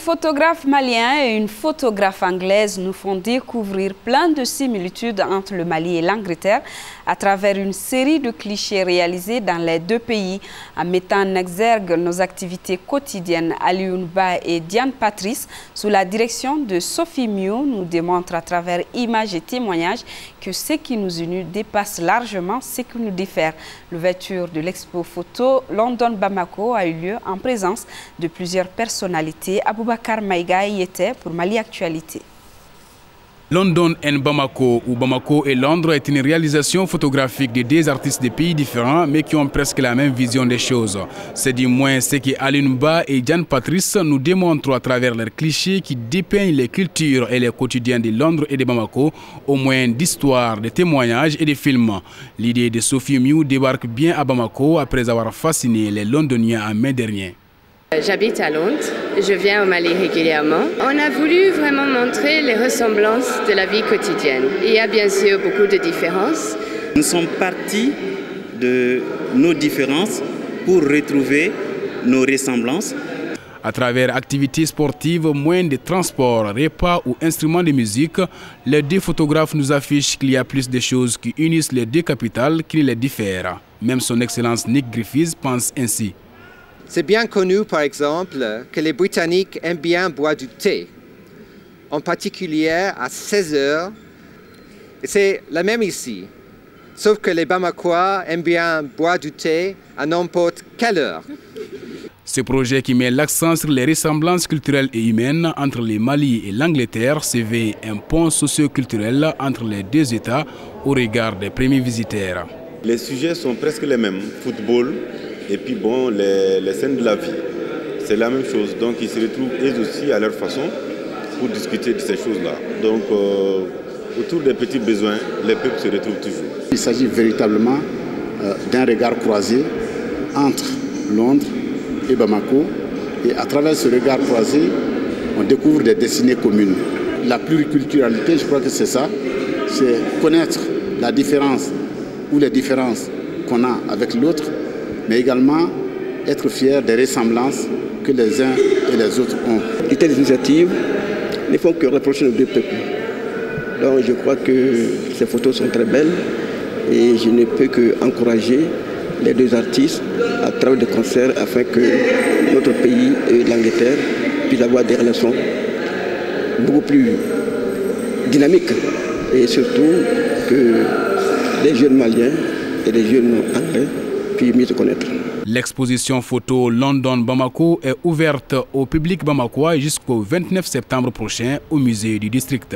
photographe malien et une photographe anglaise nous font découvrir plein de similitudes entre le Mali et l'Angleterre à travers une série de clichés réalisés dans les deux pays. En mettant en exergue nos activités quotidiennes, Alioune Ba et Diane Patrice, sous la direction de Sophie Miou, nous démontrent à travers images et témoignages que ce qui nous unit dépasse largement ce qui nous diffère. L'ouverture de l'expo photo London Bamako a eu lieu en présence de plusieurs personnalités. Aboubakar Maïga y était pour Mali Actualité. London and Bamako, ou Bamako et Londres, est une réalisation photographique de deux artistes de pays différents, mais qui ont presque la même vision des choses. C'est du moins ce que Alioune Ba et Diane Patrice nous démontrent à travers leurs clichés qui dépeignent les cultures et les quotidiens de Londres et de Bamako, au moyen d'histoires, de témoignages et de films. L'idée de Sophie Miou débarque bien à Bamako après avoir fasciné les Londoniens en mai dernier. J'habite à Londres, je viens au Mali régulièrement. On a voulu vraiment montrer les ressemblances de la vie quotidienne. Il y a bien sûr beaucoup de différences. Nous sommes partis de nos différences pour retrouver nos ressemblances. À travers activités sportives, moyens de transport, repas ou instruments de musique, les deux photographes nous affichent qu'il y a plus de choses qui unissent les deux capitales qui les diffèrent. Même son Excellence Nick Griffiths pense ainsi. C'est bien connu, par exemple, que les Britanniques aiment bien boire du thé, en particulier à 16 heures. Et c'est la même ici, sauf que les Bamakois aiment bien boire du thé à n'importe quelle heure. Ce projet qui met l'accent sur les ressemblances culturelles et humaines entre le Mali et l'Angleterre se veut un pont socio-culturel entre les deux États au regard des premiers visiteurs. Les sujets sont presque les mêmes, football, et puis bon, les scènes de la vie, c'est la même chose. Donc ils se retrouvent eux aussi à leur façon pour discuter de ces choses-là. Donc autour des petits besoins, les peuples se retrouvent toujours. Il s'agit véritablement d'un regard croisé entre Londres et Bamako. Et à travers ce regard croisé, on découvre des destinées communes. La pluriculturalité, je crois que c'est ça, c'est connaître la différence ou les différences qu'on a avec l'autre, mais également être fier des ressemblances que les uns et les autres ont. De telles initiatives ne font que rapprocher nos deux peuples. Donc je crois que ces photos sont très belles et je ne peux qu'encourager les deux artistes à travers des concerts afin que notre pays et l'Angleterre puissent avoir des relations beaucoup plus dynamiques et surtout que les jeunes Maliens et les jeunes Anglais puissent mieux se connaître. L'exposition photo London Bamako est ouverte au public bamakois jusqu'au 29 septembre prochain au musée du district.